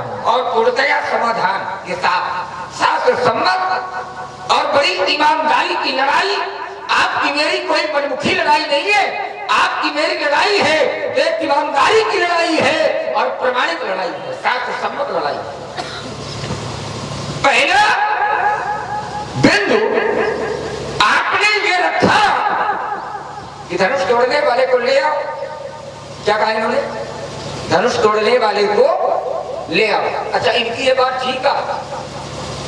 हूँ और पूर्णतया समाधान के साथ शास्त्र सम्मत और बड़ी ईमानदारी की लड़ाई। आपकी मेरी कोई मनमुखी लड़ाई नहीं है, आपकी मेरी लड़ाई है एक ईमानदारी की लड़ाई है और प्रमाणिक लड़ाई है, शास्त्र सम्मत लड़ाई है। पहला बिंदु आपने ये रखा कि धनुष तोड़ने वाले को ले आओ। क्या कहा इन्होंने? धनुष तोड़ने वाले को ले आओ। अच्छा, इनकी ये बात ठीक है।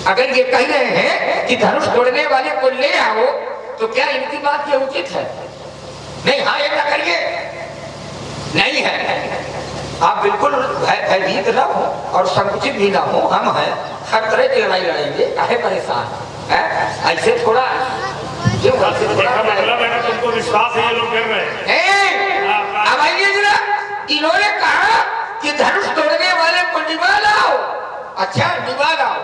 अगर ये कह रहे हैं कि धनुष तोड़ने वाले को ले आओ तो क्या इनकी बात ये उचित है? नहीं, हाँ ये ना करिए, नहीं है। आप बिल्कुल भयभीत ना हो और संकुचित भी ना हो। हम हैं, हर तरह की लड़ाई लड़ेंगे, काहे परेशान है? ऐसे थोड़ा क्यों? तुमको विश्वास है ये लोग कर रहे हैं। अब आइए जरा, इन्होंने कहा कि धनुष तोड़ने वाले को निभा लाओ। अच्छा, निभा लाओ,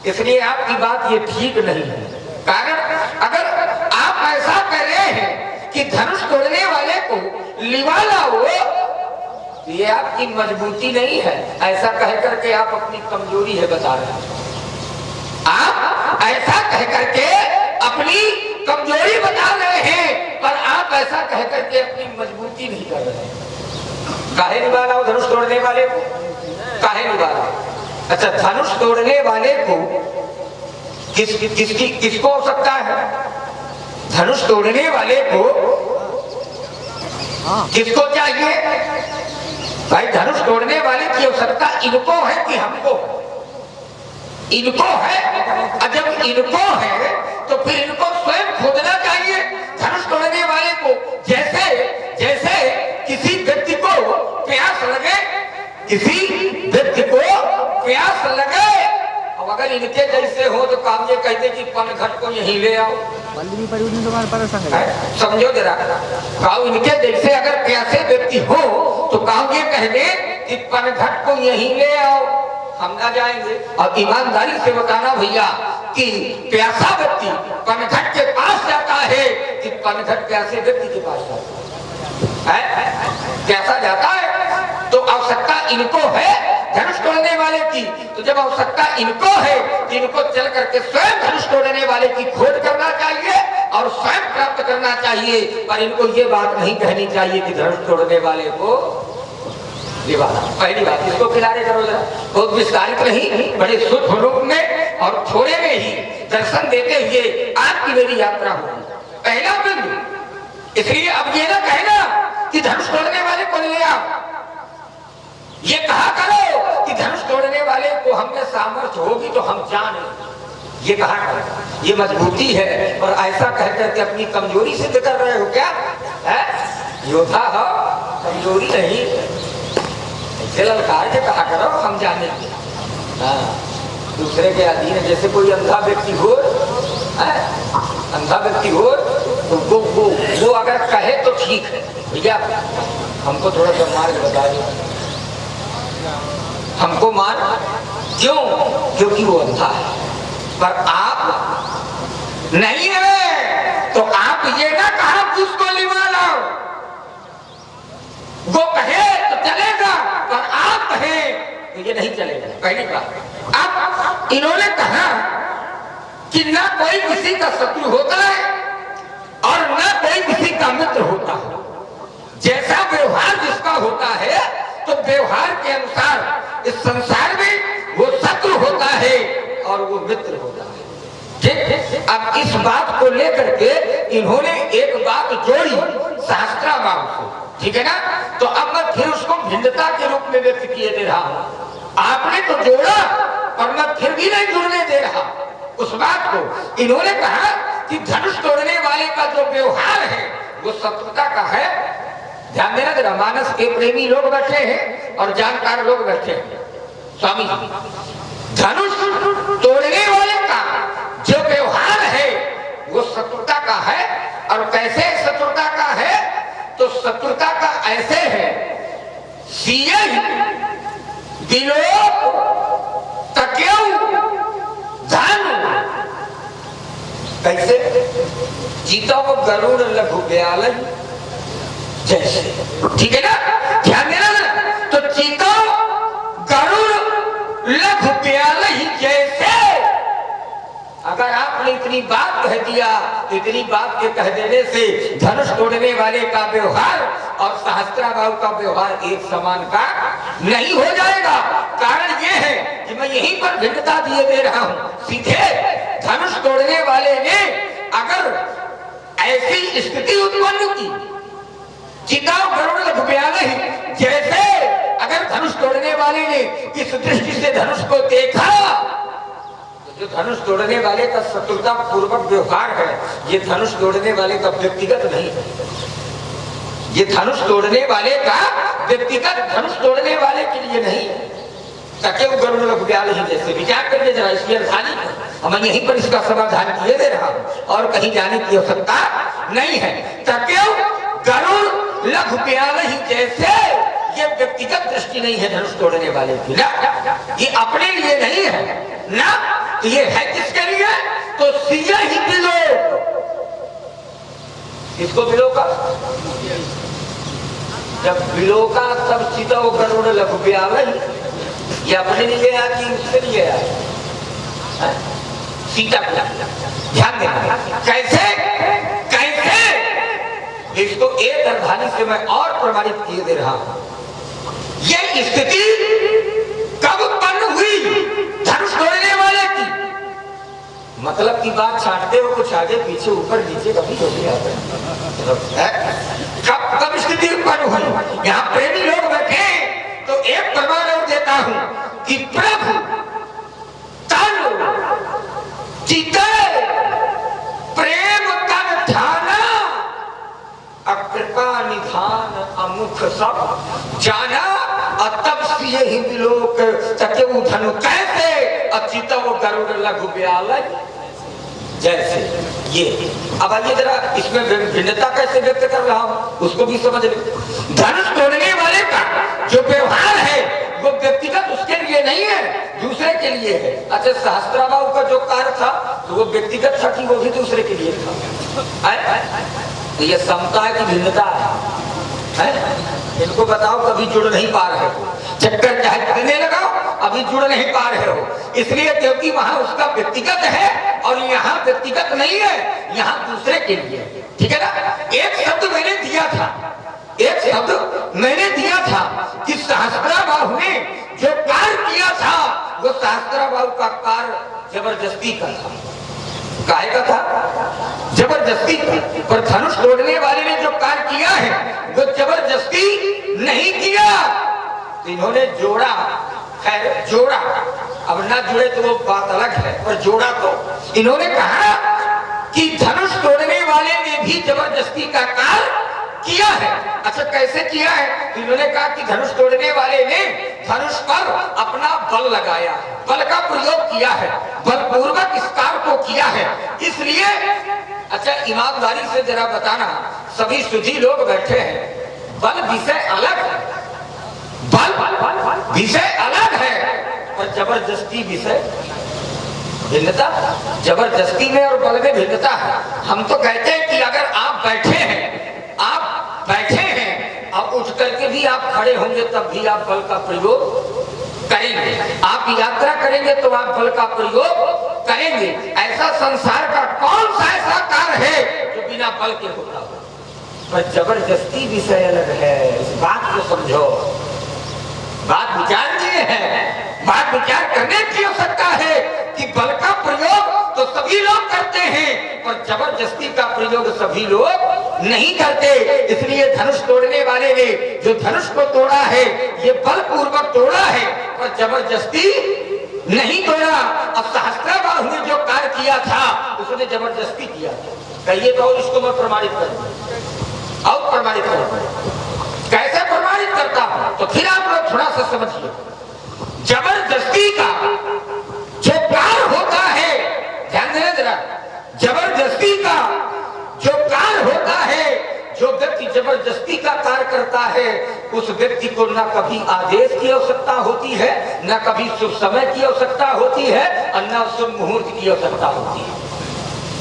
इसलिए आपकी बात ये ठीक नहीं है। कारण अगर आप ऐसा कर रहे हैं कि धनुष तोड़ने वाले को निभा लाओ, ये आपकी मजबूती नहीं है। ऐसा कह करके आप अपनी कमजोरी है बता रहे हैं। आप ऐसा कह करके अपनी कमजोरी बता रहे हैं, पर आप ऐसा कह करके अपनी मजबूती नहीं कर रहे हैं। काहे निभा लाओ धनुष तोड़ने वाले को? काहे निभा लाओ? अच्छा, धनुष तोड़ने वाले को किसको हो सकता है? धनुष तोड़ने वाले को किसको चाहिए भाई? धनुष तोड़ने वाले की आवश्यकता इनको है कि हमको? इनको है। और जब इनको है तो फिर इनको स्वयं खोदना चाहिए धनुष तोड़ने वाले को। जैसे जैसे किसी व्यक्ति को प्यास लगे, किसी व्यक्ति को प्यास लगे, अब अगर इनके जैसे हो तो काम ये कहते कि पनघट को यहीं ले आओ। समझो जरा, काऊ इनके जैसे अगर प्यासे व्यक्ति हो तो काऊ ये कह दे कि पनघट को यहीं ले आओ, हम ना जाएंगे। और ईमानदारी से बताना भैया कि प्यासा व्यक्ति पनघट के पास जाता है कि पनघट प्यासे व्यक्ति के पास जाता है? प्यासा जाता है। तो आवश्यकता इनको है धनुष तोड़ने वाले की। तो जब आवश्यकता इनको है तो इनको चल करके स्वयं धनुष तोड़ने वाले की खोज करना चाहिए और स्वयं प्राप्त करना चाहिए। पर इनको ये बात नहीं कहनी चाहिए कि धनुष तोड़ने वाले को निभाना। पहली बात, इसको किनारे करो जरा, बहुत विस्तारित नहीं, बड़े सूक्ष्म रूप में और थोड़े में ही दर्शन देते हुए आपकी मेरी यात्रा होगी। पहला बिंदु, इसलिए अब ये ना कहना कि धनुष तोड़ने वाले को ले आओ। ये कहा करो कि धनुष तोड़ने वाले को हमने सामर्थ्य होगी तो हम जाने, ये कहा करो। ये मजबूती है। और ऐसा कह करके अपनी कमजोरी सिद्ध कर रहे हो क्या? है योद्धा हो, कमजोरी नहीं। ऐसे ललकार के कहा करो हम जानेंगे। दूसरे के अधीन, जैसे कोई अंधा व्यक्ति हो, अंधा व्यक्ति हो तो वो अगर कहे तो ठीक है, भैया हमको थोड़ा सा मार्ग बता दो, हमको मान। क्यों? क्योंकि वो अंधा है। पर आप नहीं है तो आप ये ना कहा कि उसको निभा लाओ। वो कहे तो चलेगा, पर आप कहे तो ये नहीं चलेगा। पहली बात। अब इन्होंने कहा कि ना कोई किसी का शत्रु होता है और ना कोई किसी का मित्र होता है। जैसा व्यवहार जिसका होता है तो व्यवहार के अनुसार इस संसार में वो शत्रु होता है और वो मित्र होता है। ठीक? अब इस बात को लेकर के इन्होंने एक बात जोड़ी शास्त्राभाव से, ठीक है ना? तो अब मैं फिर उसको भिन्नता के रूप में व्यक्त किए दे रहा हूं। आपने तो जोड़ा और मैं फिर भी नहीं जुड़ने दे रहा उस बात को। इन्होंने कहा कि धनुष तोड़ने वाले का जो व्यवहार है वो शत्रुता का है। ध्यान देना जरा, मानस के प्रेमी लोग बैठे हैं और जानकार लोग बैठे हैं। स्वामी, धनुष तोड़ने वाले का जो व्यवहार है वो शत्रुता का है। और कैसे शत्रुता का है? तो शत्रुता का ऐसे है, सीए दिलों तकेऊ धन। कैसे? जीतों को गरुड़ लघु ब्याल जैसे, ठीक है ना? ध्यान देना ना। तो चीता गरुड़ लघु प्याल ही जैसे। अगर आपने इतनी बात कह दिया, इतनी बात के कह देने से धनुष तोड़ने वाले का व्यवहार और सहस्त्राबाहु का व्यवहार एक समान का नहीं हो जाएगा। कारण यह है कि मैं यहीं पर भिन्नता दिए दे रहा हूं। सीधे धनुष तोड़ने वाले ने अगर ऐसी स्थिति उत्पन्न की, चिताव गरुड़ लघु प्याल ही जैसे, अगर धनुष तोड़ने वाले ने इस दृष्टि से धनुष को देखा, जो धनुष तोड़ने वाले का शत्रुता पूर्वक व्यवहार है, ये धनुष तोड़ने वाले का व्यक्तिगत नहीं है। ये धनुष तोड़ने वाले का व्यक्तिगत, धनुष तोड़ने वाले के लिए नहीं है। तकेव गरुड़ लघु प्याल ही जैसे, विचार करिए जरा इसकी अर्थानी पर। मैं यहीं पर इसका समाधान किए दे रहा हूं और कहीं जाने की आवश्यकता नहीं है। तकेव गरुड़ लघु प्याल ही जैसे, ये व्यक्तिगत दृष्टि नहीं है धनुष तोड़ने वाले की ना, ये अपने लिए नहीं है ना, ये है किसके लिए? तो सिया ही बिलो, इसको बिलो का, जब बिलो का तब चिता गरुड़ लघु प्याल ही, ये अपने लिए आया कि उसके लिए आया? सीता को ध्यान देना कैसे कैसे, इसको एक अर्थानी से मैं और प्रमाणित किए दे रहा हूं। ये स्थिति कब उत्पन्न हुई धनुष तोड़ने वाले की? मतलब की बात छाटते हो कुछ आगे पीछे ऊपर नीचे कभी हो गया कब स्थिति उत्पन्न हुई? यहाँ प्रेमी लोग बैठे तो एक प्रमाण और देता हूं कि प्रभु तन चिते प्रेम तन ध्याना, कृपा निधान अमुख सब जाना, तब सिए ही विलोक तकेउ धनु कैसे, अचितव गरुड़ लघु प्याल जैसे। ये अब आइए जरा इसमें भिन्नता कैसे व्यक्त कर रहा हूं उसको भी समझ ले। धनुष तोड़ने वाले का जो व्यवहार है वो व्यक्तिगत उसके लिए नहीं है, दूसरे के लिए है। अच्छा, सहस्त्राबाहु का जो कार्य था तो वो व्यक्तिगत था कि वो भी दूसरे के लिए था? तो ये समता की भिन्नता है। इनको बताओ कभी जुड़ नहीं पा रहे हो, चक्कर चाहे कितने लगाओ अभी जुड़ नहीं पा रहे हो, इसलिए क्योंकि वहां उसका व्यक्तिगत है और यहाँ व्यक्तिगत नहीं है, यहाँ दूसरे के लिए। ठीक है ना? एक शब्द मैंने दिया था, एक शब्द मैंने दिया था कि सहस्त्राबाहु ने जो कार्य किया था वो सहस्त्राबाहु का कार्य जबरदस्ती का था। काहे का था? जबरदस्ती का। पर धनुष तोड़ने वाले ने जो कार्य किया है वो जबरदस्ती नहीं किया, इन्होंने जोड़ा। खैर जोड़ा, अब ना जुड़े तो वो बात अलग है, पर जोड़ा तो इन्होंने कहा कि धनुष तोड़ने वाले ने भी जबरदस्ती का कार्य किया है। अच्छा, कैसे किया है? तो इन्होंने कहा कि धनुष तोड़ने वाले ने धनुष पर अपना बल लगाया, बल का प्रयोग किया है, बलपूर्वक इस कार्य को किया है। इसलिए अच्छा, ईमानदारी से जरा बताना, सभी सुधी लोग बैठे हैं, बल विषय अलग है, बल विषय अलग है, पर जबरदस्ती विषय भिन्नता, जबरदस्ती में और बल में भिन्नता है। हम तो कहते हैं कि अगर आप बैठे हैं, आप बैठे हैं, अब उठ करके भी आप खड़े होंगे तब भी आप बल का प्रयोग करेंगे, आप यात्रा करेंगे तो आप बल का प्रयोग करेंगे। ऐसा संसार का कौन सा ऐसा कार्य है जो बिना बल के होता हो? पर जबरदस्ती विषय अलग है, इस बात को समझो। बात विचार किए हैं, बात विचार करने की आवश्यकता है कि बल का प्रयोग तो सभी लोग करते हैं पर जबरदस्ती का प्रयोग सभी लोग नहीं करते। इसलिए धनुष तोड़ने वाले ने जो धनुष को तोड़ा है ये बलपूर्वक तोड़ा है पर जबरदस्ती नहीं तोड़ा। अब सहस्त्राबाहु ने जो कार्य किया था उसने जबरदस्ती किया। कहिए तो इसको मैं प्रमाणित करूं और प्रमाणित करूं। कैसे प्रमाणित करता हूं तो फिर आप लोग थोड़ा सा समझिए। जबरदस्ती का जो कार्य होता है, ध्यान देना जरा, जबरदस्ती का जो कार्य होता है, जो व्यक्ति जबरदस्ती का कार्य करता है उस व्यक्ति को ना कभी आदेश की आवश्यकता होती है, ना कभी शुभ समय की आवश्यकता होती है और ना शुभ मुहूर्त की आवश्यकता होती है।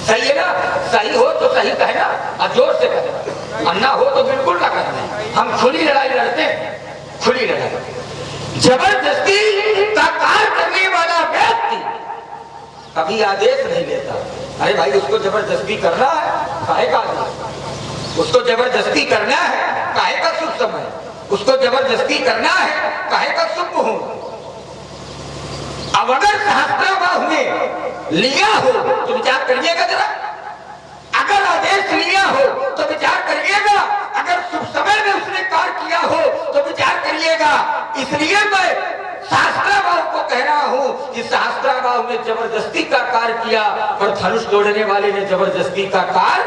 सही है ना? सही हो तो सही कहना और जोर से कहना, और ना हो तो बिल्कुल ना कहना। हम खुली लड़ाई लड़ते हैं, खुली लड़ाई। जबरदस्ती का कार्य कभी आदेश नहीं लेता। अरे भाई उसको जबरदस्ती करना है, काहे का आदेश? उसको जबरदस्ती करना है, काहे का शुभ समय? उसको जबरदस्ती करना है, काहे का शुभ मुहूर्त? अब अगर सहस्त्राबाहु में लिया हो तो विचार करिएगा जरा। अगर आदेश लिया हो तो विचार करिएगा। अगर शुभ समय में उसने कार्य किया हो तो विचार करिएगा। इसलिए मैं सहस्त्राबाहु को कह रहा हूं कि सहस्त्राबाहु ने जबरदस्ती का कार्य किया, पर धनुष तोड़ने वाले ने जबरदस्ती का कार्य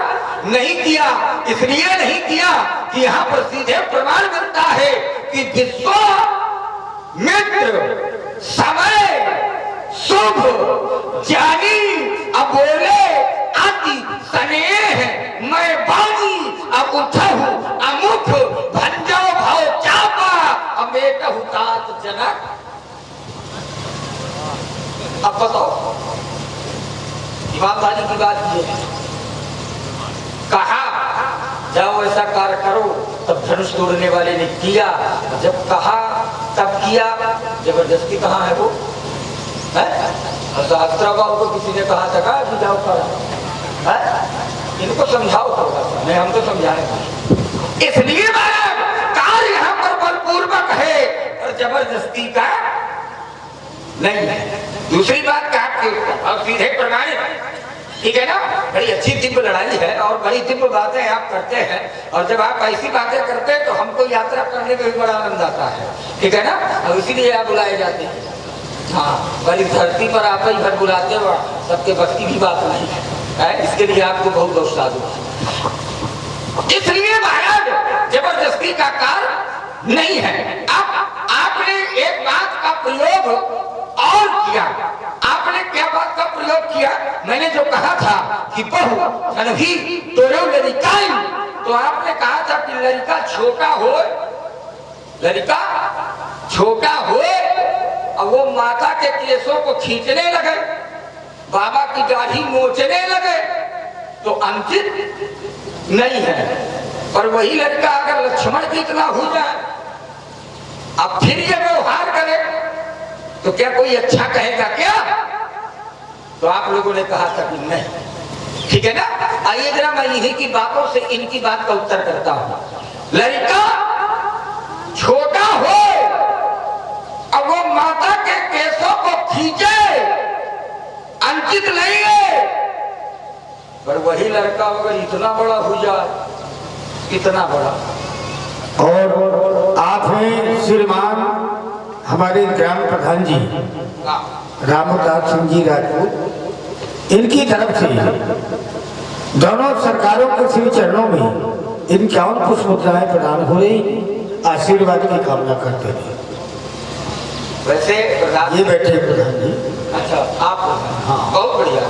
नहीं किया। इसलिए नहीं किया कि यहाँ पर सीधे प्रमाण मिलता है कि विश्वामित्र समय शुभ जानी अब बोले अति स्नेह मैं बानी अब उठहु अमुख भंजो भाव चापा अमेटहु तात जनक। अब बताओ, ईमानदारी की बात ये है, कहा जाओ ऐसा कार्य करो, तब धनुष तोड़ने वाले ने किया। जब कहा तब किया, जबरदस्ती कहाँ है वो? सहस्त्राबाहु को किसी ने कहा था कि जाओ करो, इनको समझाओ थोड़ा सा, नहीं हम तो समझाएंगे। इसलिए कार्य यहाँ पर बलपूर्वक है और जबरदस्ती का नहीं है। दूसरी बात कहा और सीधे प्रमाणित, ठीक है ना? बड़ी अच्छी दिव्य लड़ाई है और बड़ी दिव्य बातें आप करते हैं, और जब आप ऐसी बातें करते हैं तो हमको यात्रा करने में भी बड़ा आनंद आता है, ठीक है ना? और इसीलिए आप बुलाए जाते हैं। हाँ, पर इस धरती पर आप ही भर बुलाते हो, सबके बस की भी बात नहीं है, इसके लिए आपको बहुत बहुत साधु। इसलिए महाराज जबरदस्ती का कार्य नहीं है। अब आपने एक बात का प्रयोग और किया। आपने क्या बात का प्रयोग किया? मैंने जो कहा था कि बहु धनभी तोरो लड़िकाई, तो आपने कहा था कि लड़का छोटा हो, लड़का छोटा हो और वो माता के केसों को खींचने लगे, बाबा की दाढ़ी नोचने लगे, तो अंकित नहीं है। पर वही लड़का अगर लक्ष्मण की इतना हो जाए, अब फिर ये व्यवहार करे, तो क्या कोई अच्छा कहेगा क्या? तो आप लोगों ने कहा था कि नहीं, ठीक है ना? आइए जरा मैं इन्हीं की बातों से इनकी बात का उत्तर करता हूं। लड़का छोटा हो और वो माता के केसों को खींचे, अंकित नहीं है। पर वही लड़का अगर इतना बड़ा हो जाए, इतना बड़ा, और आप हैं श्रीमान हमारे ग्राम प्रधान जी रामदास सिंह जी राजपूत, इनकी तरफ से दोनों सरकारों के श्री चरणों में 51 पुष्प मुद्राएं प्रदान हो रही, आशीर्वाद की कामना करते हैं। वैसे ये बैठे प्रधान जी। अच्छा, आप? हाँ, बहुत बढ़िया,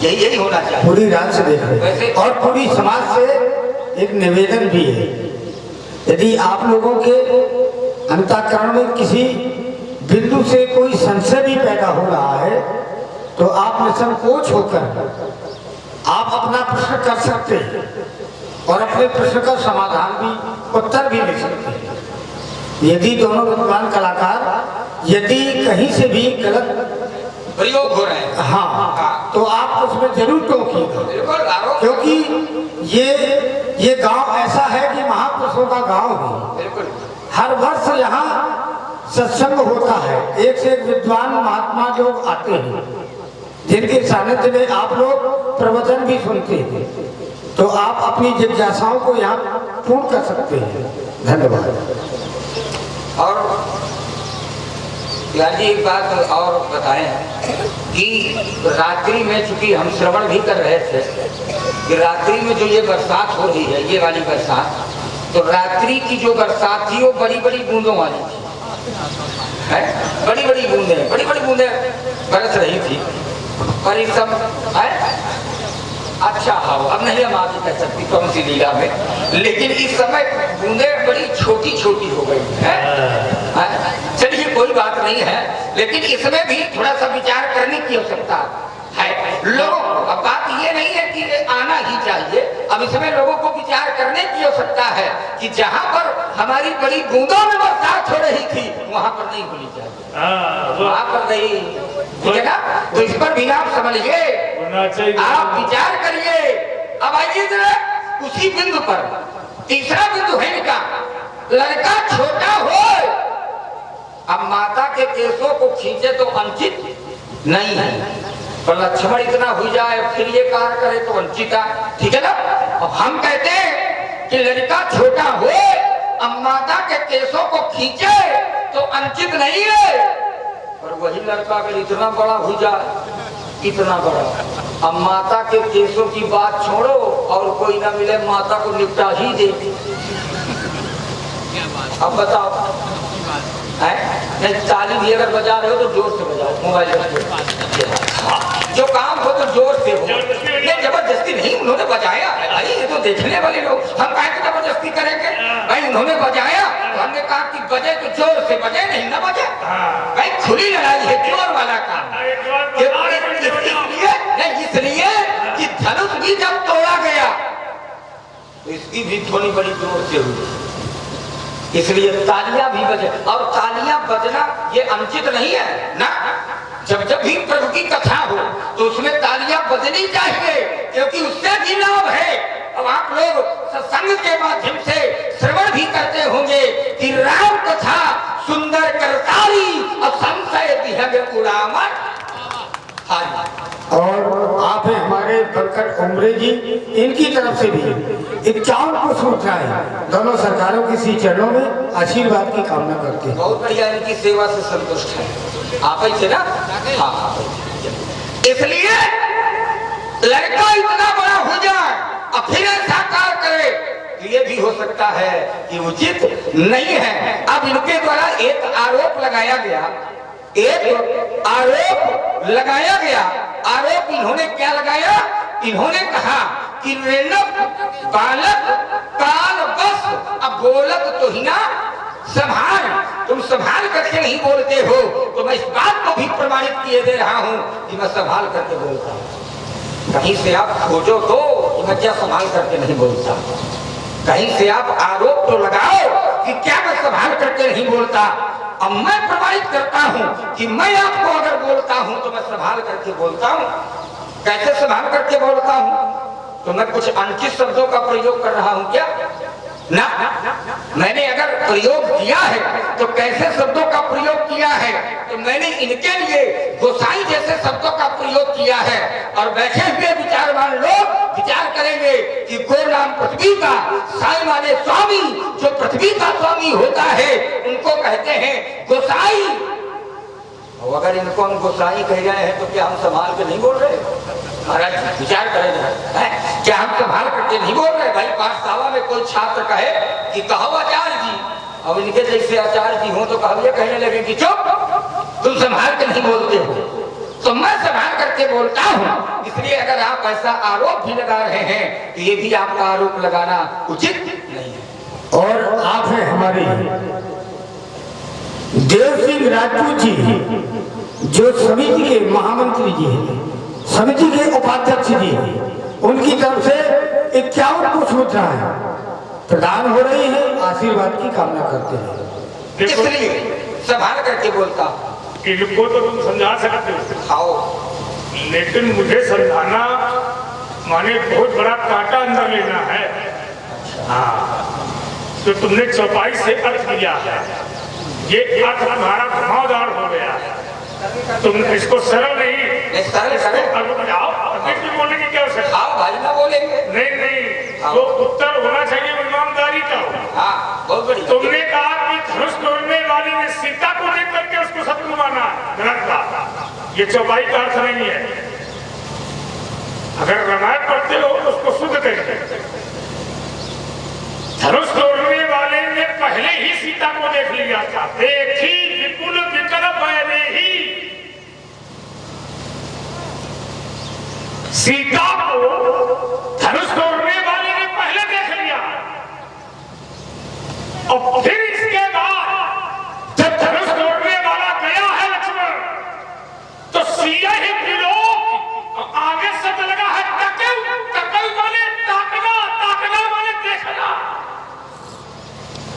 यही होना चाहिए। पूरी रात से देख रहे हैं और पूरी समाज से एक निवेदन भी है, यदि आप लोगों के अंतःकरण में किसी बिंदु से कोई संशय भी पैदा हो रहा है, तो आप निसंकोच होकर आप अपना प्रश्न कर सकते हैं और अपने प्रश्न का समाधान भी, उत्तर भी ले सकते हैं। यदि दोनों विद्वान कलाकार यदि कहीं से भी गलत प्रयोग हो रहे हैं, हाँ, तो आप उसमें जरूर टोकिएगा, क्योंकि ये गांव ऐसा है कि महापुरुषों का गांव है। हर वर्ष यहाँ सत्संग होता है, एक से एक विद्वान महात्मा लोग आते हैं, जिनके सानिध्य में आप लोग प्रवचन भी सुनते हैं, तो आप अपनी जिज्ञासाओं को यहाँ पूर्ण कर सकते हैं। धन्यवाद। और यार जी एक बात और बताएं कि रात्रि में, चूंकि हम श्रवण भी कर रहे थे कि रात्रि में जो ये बरसात हो रही है, ये वाली बरसात, तो रात्रि की जो बरसात थी वो बड़ी बड़ी बूंदों वाली थी, है? बड़ी बड़ी बूंदें बरस रही थी। पर इस समय अच्छा, हाँ, अब नहीं हम आगे कह सकती कौन सी लीला में, लेकिन इस समय बूंदें बड़ी छोटी छोटी हो गई है। चलिए कोई बात नहीं है, लेकिन इसमें भी थोड़ा सा विचार करने की आवश्यकता है। लोगों, अब बात ये नहीं है कि आना ही चाहिए, अब इसमें लोगों को विचार करने की आवश्यकता है कि जहाँ पर हमारी बड़ी बूंदों में बरसात हो रही थी, वहां पर नहीं होनी चाहिए, वहां पर नहीं। ठीक है ना? तो इस पर भी आप समझिए, होना चाहिए। आप विचार करिए। अब आइए जरा उसी बिंदु पर, तीसरा बिंदु है इनका, लड़का छोटा हो, अब माता के केसों को खींचे तो वंचित नहीं है, पर लक्ष्मण इतना हो जाए फिर ये कार्य करे तो वंचित है, ठीक है ना? अब हम कहते हैं कि लड़का छोटा हो, अब माता के केसों को खींचे तो वंचित नहीं है, पर वही लड़का अगर इतना बड़ा हो जाए, इतना बड़ा, अब माता के केसों की बात छोड़ो और कोई ना मिले माता को निपटा ही दे, अब बताओ है? नहीं, ताली भी अगर बजा रहे हो तो जोर से बजाओ, मोबाइल जो काम हो तो जोर से हो, ये जबरदस्ती नहीं, उन्होंने बजाया भाई, ये तो देखने वाले लोग, हम काहे को जबरदस्ती करेंगे भाई? उन्होंने बजाया तो हमने कहा कि बजे तो जोर से बजे, नहीं ना बजे भाई, खुली लड़ाई है, जोर वाला काम। इसलिए कि धनुष भी जब तोड़ा गया तो इसकी भी थोड़ी बड़ी जोर से हुई, इसलिए तालियां भी बजे, और तालियां बजना ये अनुचित नहीं है ना। जब जब भी प्रभु की कथा हो तो उसमें तालियां बजनी चाहिए, क्योंकि उससे भी लाभ है। अब आप लोग सत्संग के माध्यम से श्रवण भी करते होंगे कि राम कथा सुंदर करतारी और संशय विहग उड़ामन। और आप हैं हमारे बरकत उमरे जी, इनकी तरफ से भी 51 पुष्प उठाए, दोनों सरकारों के श्री चरणों में आशीर्वाद की कामना करते हैं। बहुत बढ़िया, इनकी सेवा से संतुष्ट है आप ही थे ना? हाँ, इसलिए लड़का इतना बड़ा हो जाए और फिर ऐसा कार्य करे, ये भी हो सकता है कि उचित नहीं है। अब इनके द्वारा एक आरोप लगाया गया, एक आरोप लगाया गया। आरोप इन्होंने क्या लगाया? इन्होंने कहा कि रेणुक बालक काल बस, अब बोलक तो ही ना संभाल, तुम संभाल करके नहीं बोलते हो, तो मैं इस बात को भी प्रमाणित किए दे रहा हूं कि मैं संभाल करके बोलता हूं। कहीं से आप खोजो तो मैं क्या संभाल करके नहीं बोलता, कहीं से आप आरोप तो लगाओ कि क्या मैं संभाल करके नहीं बोलता। अब मैं प्रमाणित करता हूं कि मैं आपको अगर बोलता हूं तो मैं संभाल करके बोलता हूं। कैसे संभाल करके बोलता हूं? तो मैं कुछ अनुचित शब्दों का प्रयोग कर रहा हूं क्या? ना, मैंने अगर प्रयोग किया है तो कैसे शब्दों का प्रयोग किया है? तो मैंने इनके लिए गोसाई जैसे शब्दों का प्रयोग किया है। और बैठे हुए विचारवान लोग विचार करेंगे कि गो नाम पृथ्वी का, साई माने स्वामी, जो पृथ्वी का स्वामी होता है उनको कहते हैं गोसाई। और अगर इनको हम गोसाई कह रहे हैं तो क्या हम संभाल के नहीं बोल रहे? महाराज विचार करें, क्या हम संभाल करके नहीं बोल रहे? भाई पाठशाला में कोई छात्र कहे कि कहो आचार्य जी, अब इनके जैसे आचार्य जी हो तो कहो ये कहने लगे कि चुप, तुम संभाल के नहीं बोलते हो, तो मैं संभाल करके बोलता हूँ। इसलिए अगर आप ऐसा आरोप भी लगा रहे हैं तो ये भी आपका आरोप लगाना उचित नहीं है। और आप हैं हमारे देव सिंह राजपूत जी, जो समिति के महामंत्री जी हैं, समिति के उपाध्यक्ष जी, उनकी तरफ से 51 पुष्प उठाए प्रदान हो रही है, आशीर्वाद की कामना करते हैं। इसलिए संभाल करके बोलता हूँ। इनको तो तुम समझा सकते हो, आओ, लेकिन मुझे समझाना माने बहुत बड़ा कांटा अंदर लेना है। हाँ, तो तुमने चौपाई से अर्थ किया है, ये अर्थ तुम्हारा घुमावदार हो गया, तुम इसको सरल नहीं, सरल करें। बोलने की क्या आवश्यकता? आओ भाई ना बोलेंगे। नहीं, तो उत्तर होना चाहिए ईमानदारी का। हाँ, बहुत बढ़िया। तुमने कहा कि धनुष तोड़ने वाले ने सीता को लेकर के उसको शत्रु माना, गलत बात। ये चौपाई का अर्थ नहीं है। अगर रामायण पढ़ते हो तो उसको शुद्ध करेंगे। धनुष तोड़ने वाले ने पहले ही सीता को देख लिया था, देखी विपुल विकल पहले ही सीता को धनुष